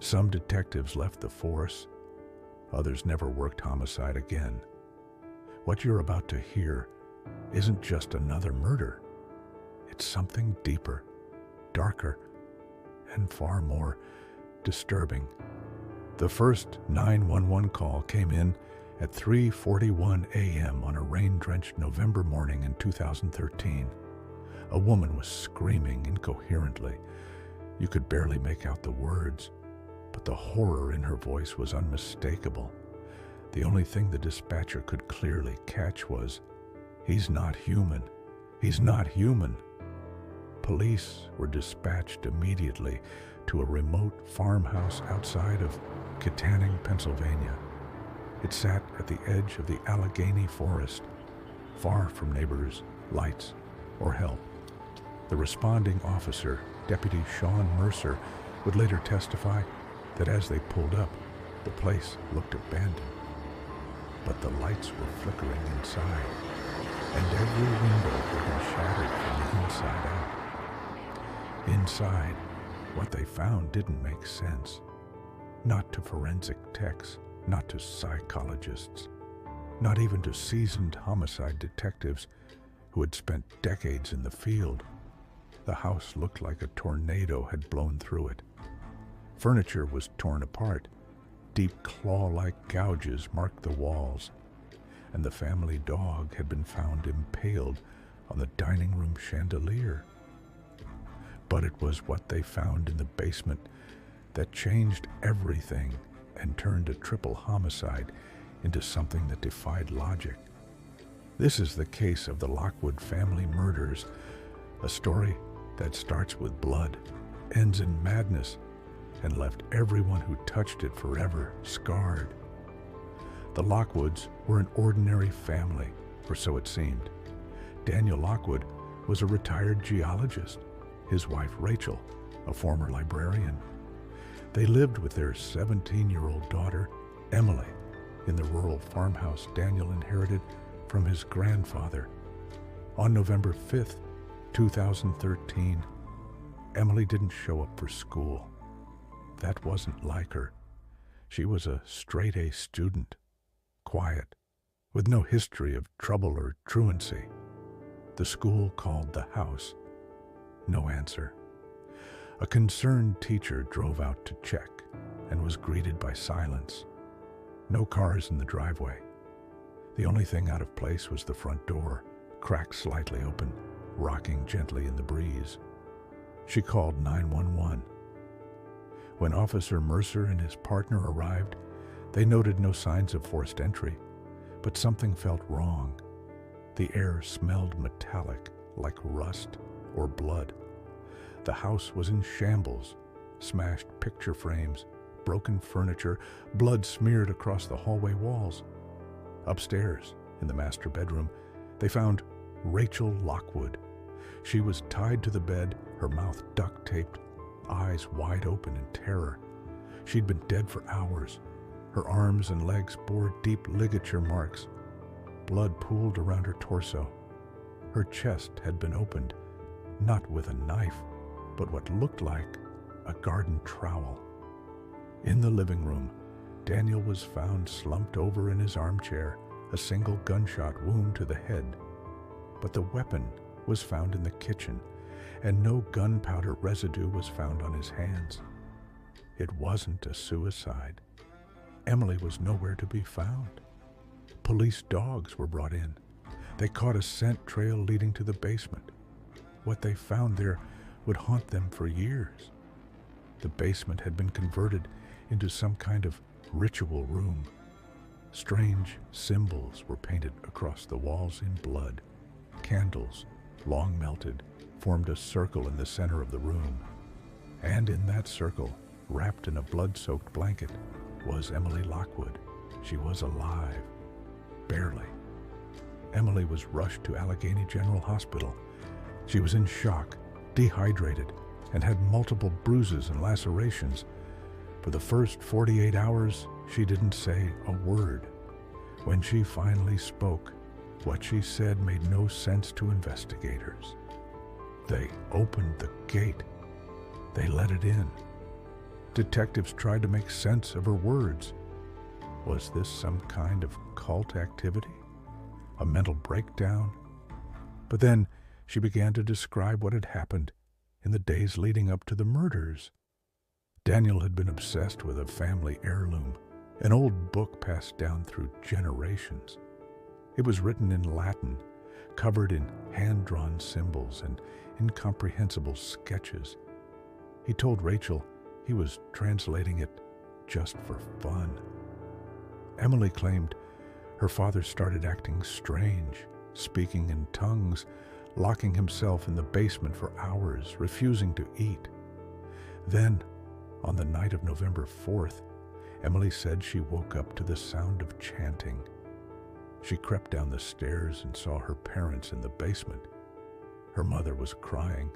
Some detectives left the force. Others never worked homicide again. What you're about to hear isn't just another murder. It's something deeper, darker, and far more disturbing. The first 911 call came in at 3:41 a.m. on a rain-drenched November morning in 2013. A woman was screaming incoherently. You could barely make out the words, but the horror in her voice was unmistakable. The only thing the dispatcher could clearly catch was, "He's not human. He's not human." Police were dispatched immediately to a remote farmhouse outside of Kittanning, Pennsylvania. It sat at the edge of the Allegheny forest, far from neighbors, lights, or help. The responding officer, Deputy Sean Mercer, would later testify that as they pulled up, the place looked abandoned. But the lights were flickering inside, and every window had been shattered from the inside out. Inside, what they found didn't make sense. Not to forensic techs, not to psychologists, not even to seasoned homicide detectives who had spent decades in the field. The house looked like a tornado had blown through it. Furniture was torn apart. Deep claw-like gouges marked the walls, and the family dog had been found impaled on the dining room chandelier. But it was what they found in the basement that changed everything and turned a triple homicide into something that defied logic. This is the case of the Lockwood Family Murders, a story that starts with blood, ends in madness, and left everyone who touched it forever scarred. The Lockwoods were an ordinary family, or so it seemed. Daniel Lockwood was a retired geologist, his wife Rachel, a former librarian. They lived with their 17-year-old daughter, Emily, in the rural farmhouse Daniel inherited from his grandfather. On November 5th, 2013, Emily didn't show up for school. That wasn't like her. She was a straight-A student, quiet, with no history of trouble or truancy. The school called the house. No answer. A concerned teacher drove out to check and was greeted by silence. No cars in the driveway. The only thing out of place was the front door, cracked slightly open, rocking gently in the breeze. She called 911. When Officer Mercer and his partner arrived, they noted no signs of forced entry, but something felt wrong. The air smelled metallic, like rust or blood. The house was in shambles, smashed picture frames, broken furniture, blood smeared across the hallway walls. Upstairs, in the master bedroom, they found Rachel Lockwood. She was tied to the bed, her mouth duct-taped, eyes wide open in terror. She'd been dead for hours. Her arms and legs bore deep ligature marks. Blood pooled around her torso. Her chest had been opened, not with a knife, but what looked like a garden trowel. In the living room, Daniel was found slumped over in his armchair, a single gunshot wound to the head. But the weapon was found in the kitchen, and no gunpowder residue was found on his hands. It wasn't a suicide. Emily was nowhere to be found. Police dogs were brought in. They caught a scent trail leading to the basement. What they found there would haunt them for years. The basement had been converted into some kind of ritual room. Strange symbols were painted across the walls in blood. Candles, long melted, formed a circle in the center of the room. And in that circle, wrapped in a blood-soaked blanket, was Emily Lockwood. She was alive. Barely. Emily was rushed to Allegheny General Hospital. She was in shock, dehydrated, and had multiple bruises and lacerations. For the first 48 hours, she didn't say a word. When she finally spoke, what she said made no sense to investigators. They opened the gate. They let it in. Detectives tried to make sense of her words. Was this some kind of cult activity? A mental breakdown? But then she began to describe what had happened in the days leading up to the murders. Daniel had been obsessed with a family heirloom, an old book passed down through generations. It was written in Latin, covered in hand-drawn symbols and incomprehensible sketches. He told Rachel he was translating it just for fun. Emily claimed her father started acting strange, speaking in tongues, locking himself in the basement for hours, refusing to eat. Then, on the night of November 4th, Emily said she woke up to the sound of chanting. She crept down the stairs and saw her parents in the basement. Her mother was crying.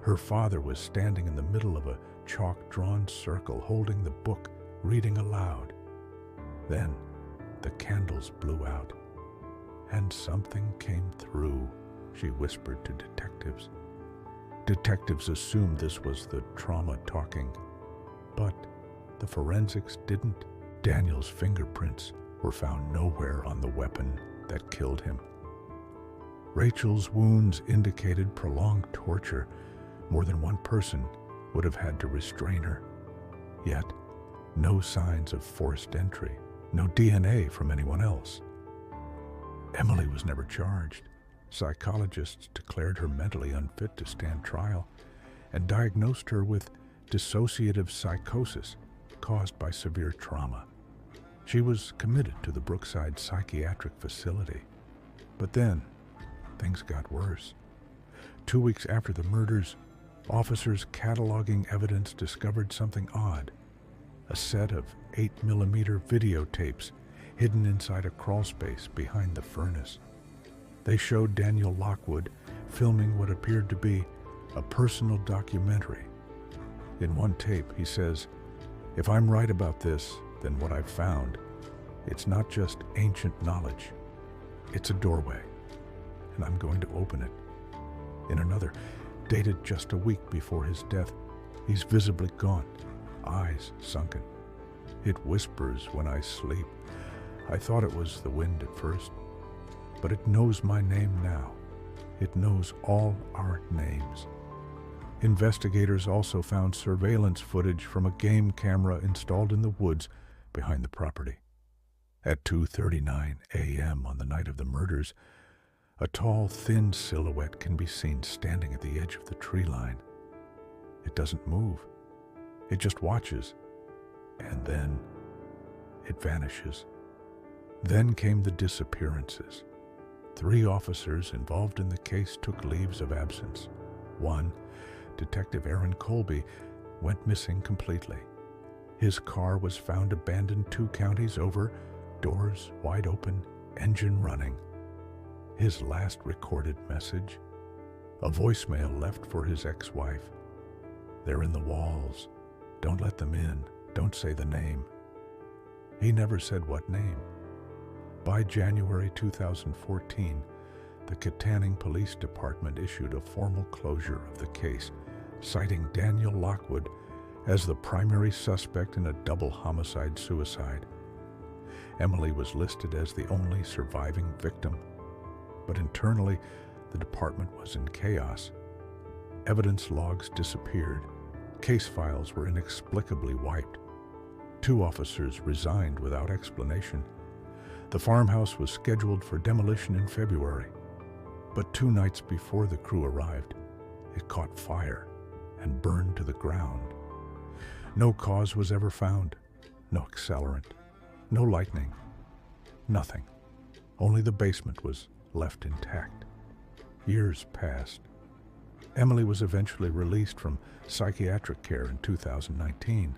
Her father was standing in the middle of a chalk-drawn circle, holding the book, reading aloud. Then, the candles blew out, and something came through, she whispered to detectives. Detectives assumed this was the trauma talking, but the forensics didn't. Daniel's fingerprints were found nowhere on the weapon that killed him. Rachel's wounds indicated prolonged torture. More than one person would have had to restrain her. Yet, no signs of forced entry, no DNA from anyone else. Emily was never charged. Psychologists declared her mentally unfit to stand trial and diagnosed her with dissociative psychosis caused by severe trauma. She was committed to the Brookside Psychiatric Facility. But then, things got worse. 2 weeks after the murders, officers cataloging evidence discovered something odd. A set of 8mm videotapes hidden inside a crawlspace behind the furnace. They showed Daniel Lockwood filming what appeared to be a personal documentary. In one tape, he says, "If I'm right about this, then what I've found, it's not just ancient knowledge. It's a doorway, and I'm going to open it." In another, dated just a week before his death, he's visibly gaunt, eyes sunken. "It whispers when I sleep. I thought it was the wind at first, but it knows my name now. It knows all our names." Investigators also found surveillance footage from a game camera installed in the woods behind the property. At 2:39 a.m. on the night of the murders, a tall, thin silhouette can be seen standing at the edge of the tree line. It doesn't move. It just watches, and then it vanishes. Then came the disappearances. 3 officers involved in the case took leaves of absence. One, Detective Aaron Colby, went missing completely. His car was found abandoned 2 counties over, doors wide open, engine running. His last recorded message, a voicemail left for his ex-wife. "They're in the walls. Don't let them in. Don't say the name." He never said what name. By January 2014, the Katanning Police Department issued a formal closure of the case, citing Daniel Lockwood as the primary suspect in a double homicide-suicide. Emily was listed as the only surviving victim, but internally, the department was in chaos. Evidence logs disappeared. Case files were inexplicably wiped. 2 officers resigned without explanation. The farmhouse was scheduled for demolition in February, but 2 nights before the crew arrived, it caught fire and burned to the ground. No cause was ever found, no accelerant, no lightning, nothing. Only the basement was left intact. Years passed. Emily was eventually released from psychiatric care in 2019.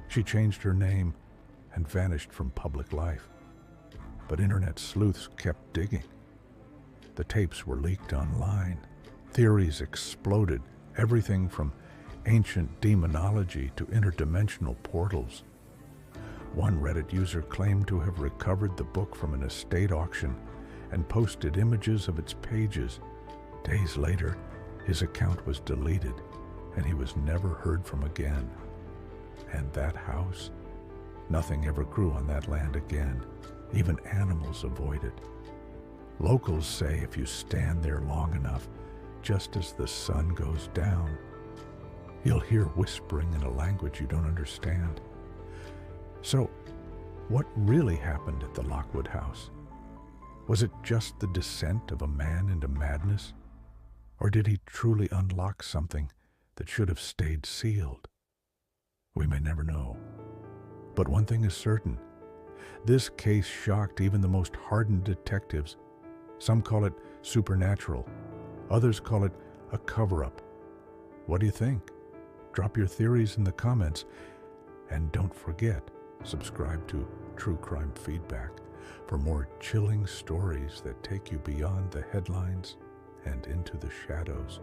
She changed her name and vanished from public life. But internet sleuths kept digging. The tapes were leaked online. Theories exploded, everything from ancient demonology to interdimensional portals. One Reddit user claimed to have recovered the book from an estate auction and posted images of its pages. Days later, his account was deleted, and he was never heard from again. And that house? Nothing ever grew on that land again. Even animals avoid it. Locals say if you stand there long enough, just as the sun goes down, you'll hear whispering in a language you don't understand. So, what really happened at the Lockwood house? Was it just the descent of a man into madness? Or did he truly unlock something that should have stayed sealed? We may never know. But one thing is certain. This case shocked even the most hardened detectives. Some call it supernatural. Others call it a cover-up. What do you think? Drop your theories in the comments. And don't forget, subscribe to True Crime Feedback for more chilling stories that take you beyond the headlines and into the shadows.